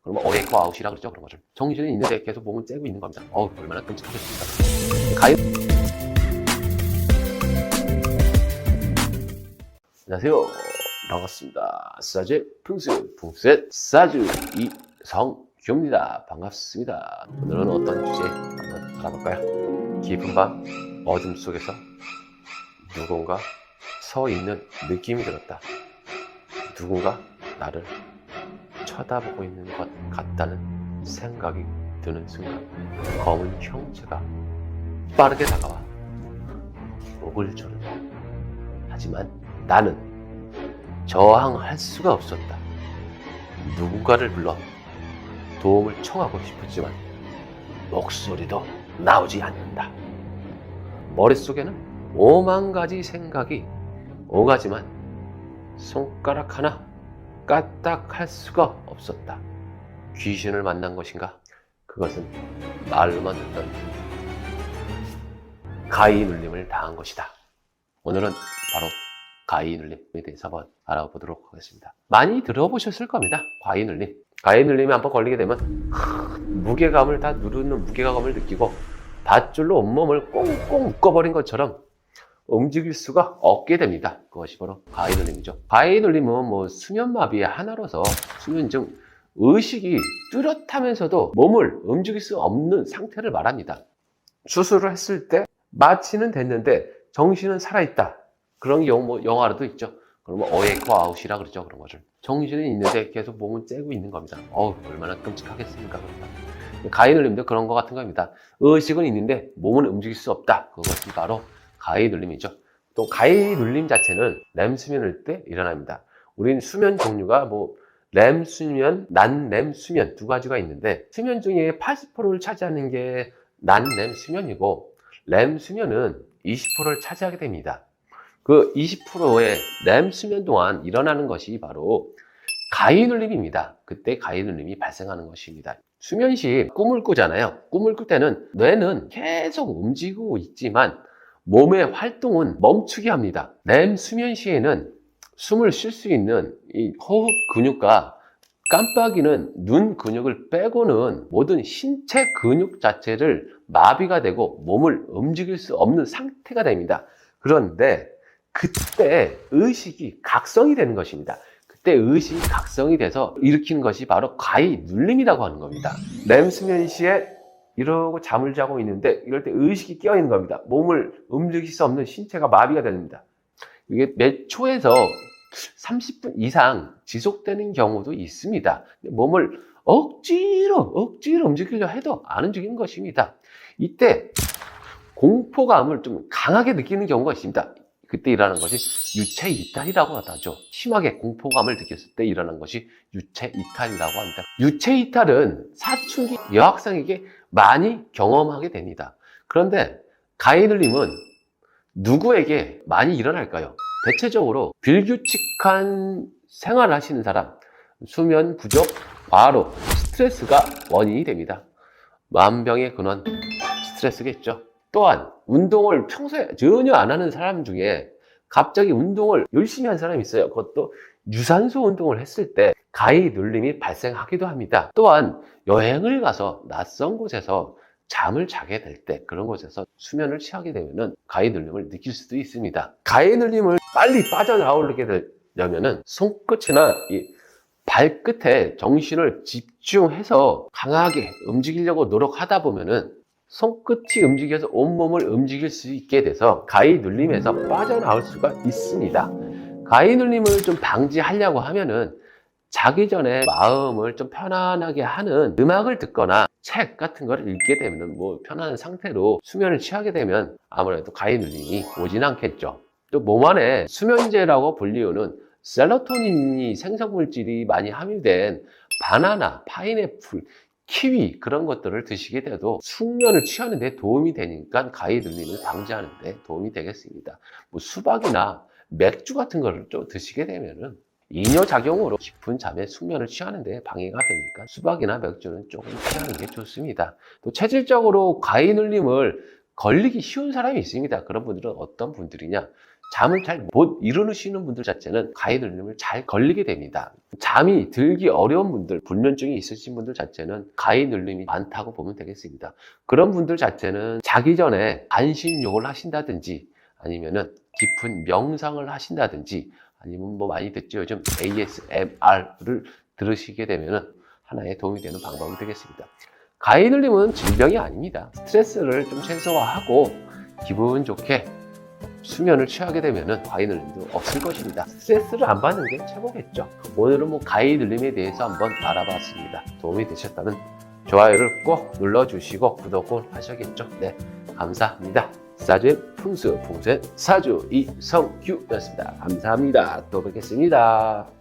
그러면 어웨이크 아웃이라 그러죠. 그런 거를. 정신은 있는데 계속 몸은 째고 있는 겁니다. 얼마나 끔찍하겠습니까. 안녕하세요. 반갑습니다. 사제 풍수의 사주 이성규입니다. 반갑습니다. 오늘은 어떤 주제 한번 알아볼까요? 깊은 밤 어둠 속에서 누군가 서 있는 느낌이 들었다. 누군가 나를 쳐다보고 있는 것 같다는 생각이 드는 순간 검은 형체가 빠르게 다가와 목을 조른다. 하지만 나는 저항할 수가 없었다. 누군가를 불러 도움을 청하고 싶었지만 목소리도 나오지 않는다. 머릿속에는 오만 가지 생각이 오가지만 손가락 하나 까딱할 수가 없었다. 귀신을 만난 것인가? 그것은 말로만 듣던 가위 눌림을 당한 것이다. 오늘은 바로 가위 눌림에 대해서 한번 알아보도록 하겠습니다. 많이 들어보셨을 겁니다. 가위 눌림. 가위 눌림에 한번 걸리게 되면 무게감을 다 누르는 무게감을 느끼고 밧줄로 온몸을 꽁꽁 묶어버린 것처럼 움직일 수가 없게 됩니다. 그것이 바로 가위 눌림이죠. 가위 눌림은 수면마비의 하나로서 수면 중 의식이 뚜렷하면서도 몸을 움직일 수 없는 상태를 말합니다. 수술을 했을 때 마취는 됐는데 정신은 살아있다. 그런 영화로도 있죠. 그러면 어웨이크 아웃이라 그러죠. 그런 거를. 정신은 있는데 계속 몸은 째고 있는 겁니다. 얼마나 끔찍하겠습니까? 가위 눌림도 그런 것 같은 겁니다. 의식은 있는데 몸은 움직일 수 없다. 그것이 바로 가위 눌림이죠. 또 가위 눌림 자체는 렘 수면일 때 일어납니다. 우린 수면 종류가 렘 수면, 난렘 수면 두 가지가 있는데 수면 중에 80%를 차지하는 게 난렘 수면이고 렘 수면은 20%를 차지하게 됩니다. 그 20%의 렘 수면 동안 일어나는 것이 바로 가위 눌림입니다. 그때 가위 눌림이 발생하는 것입니다. 수면 시 꿈을 꾸잖아요. 꿈을 꿀 때는 뇌는 계속 움직이고 있지만 몸의 활동은 멈추게 합니다. 렘 수면 시에는 숨을 쉴 수 있는 이 호흡 근육과 깜빡이는 눈 근육을 빼고는 모든 신체 근육 자체를 마비가 되고 몸을 움직일 수 없는 상태가 됩니다. 그런데 그때 의식이 각성이 되는 것입니다. 그때 의식이 각성이 돼서 일으키는 것이 바로 가위 눌림이라고 하는 겁니다. 렘 수면 시에 이러고 잠을 자고 있는데 이럴 때 의식이 깨어 있는 겁니다. 몸을 움직일 수 없는 신체가 마비가 됩니다. 이게 몇 초에서 30분 이상 지속되는 경우도 있습니다. 몸을 억지로 움직이려 해도 안 움직이는 것입니다. 이때 공포감을 좀 강하게 느끼는 경우가 있습니다. 그때 일어나는 것이 유체 이탈이라고 하죠. 심하게 공포감을 느꼈을 때 일어나는 것이 유체 이탈이라고 합니다. 유체 이탈은 사춘기 여학생에게 많이 경험하게 됩니다. 그런데 가위 눌림은 누구에게 많이 일어날까요? 대체적으로 불규칙한 생활을 하시는 사람, 수면 부족, 과로, 스트레스가 원인이 됩니다. 만병의 근원, 스트레스겠죠. 또한 운동을 평소에 전혀 안 하는 사람 중에 갑자기 운동을 열심히 한 사람이 있어요. 그것도 유산소 운동을 했을 때 가위 눌림이 발생하기도 합니다. 또한 여행을 가서 낯선 곳에서 잠을 자게 될 때 그런 곳에서 수면을 취하게 되면 가위 눌림을 느낄 수도 있습니다. 가위 눌림을 빨리 빠져나오게 되려면 손끝이나 이 발끝에 정신을 집중해서 강하게 움직이려고 노력하다 보면은 손끝이 움직여서 온몸을 움직일 수 있게 돼서 가위 눌림에서 빠져나올 수가 있습니다. 가위 눌림을 좀 방지하려고 하면은 자기 전에 마음을 좀 편안하게 하는 음악을 듣거나 책 같은 걸 읽게 되면 편안한 상태로 수면을 취하게 되면 아무래도 가위 눌림이 오진 않겠죠. 또 몸 안에 수면제라고 불리우는 셀로토닌이 생성물질이 많이 함유된 바나나, 파인애플, 키위 그런 것들을 드시게 돼도 숙면을 취하는 데 도움이 되니까 가위 눌림을 방지하는 데 도움이 되겠습니다. 수박이나 맥주 같은 거를 좀 드시게 되면은 이뇨작용으로 깊은 잠에 숙면을 취하는 데 방해가 되니까 수박이나 맥주는 조금 피하는 게 좋습니다. 또 체질적으로 가위 눌림을 걸리기 쉬운 사람이 있습니다. 그런 분들은 어떤 분들이냐? 잠을 잘 못 이루시는 분들 자체는 가해눌림을 잘 걸리게 됩니다. 잠이 들기 어려운 분들, 불면증이 있으신 분들 자체는 가해눌림이 많다고 보면 되겠습니다. 그런 분들 자체는 자기 전에 반신욕을 하신다든지 아니면은 깊은 명상을 하신다든지 아니면 뭐 많이 듣죠. 요즘 ASMR을 들으시게 되면은 하나의 도움이 되는 방법이 되겠습니다. 가해눌림은 질병이 아닙니다. 스트레스를 좀 최소화하고 기분 좋게 수면을 취하게 되면은 가해눌림도 없을 것입니다. 스트레스를 안 받는 게 최고겠죠. 오늘은 뭐 가해눌림에 대해서 한번 알아봤습니다. 도움이 되셨다면 좋아요를 꼭 눌러주시고 구독을 하셔야겠죠. 네, 감사합니다. 사주의 풍수, 풍수의 사주 이성규였습니다. 감사합니다. 또 뵙겠습니다.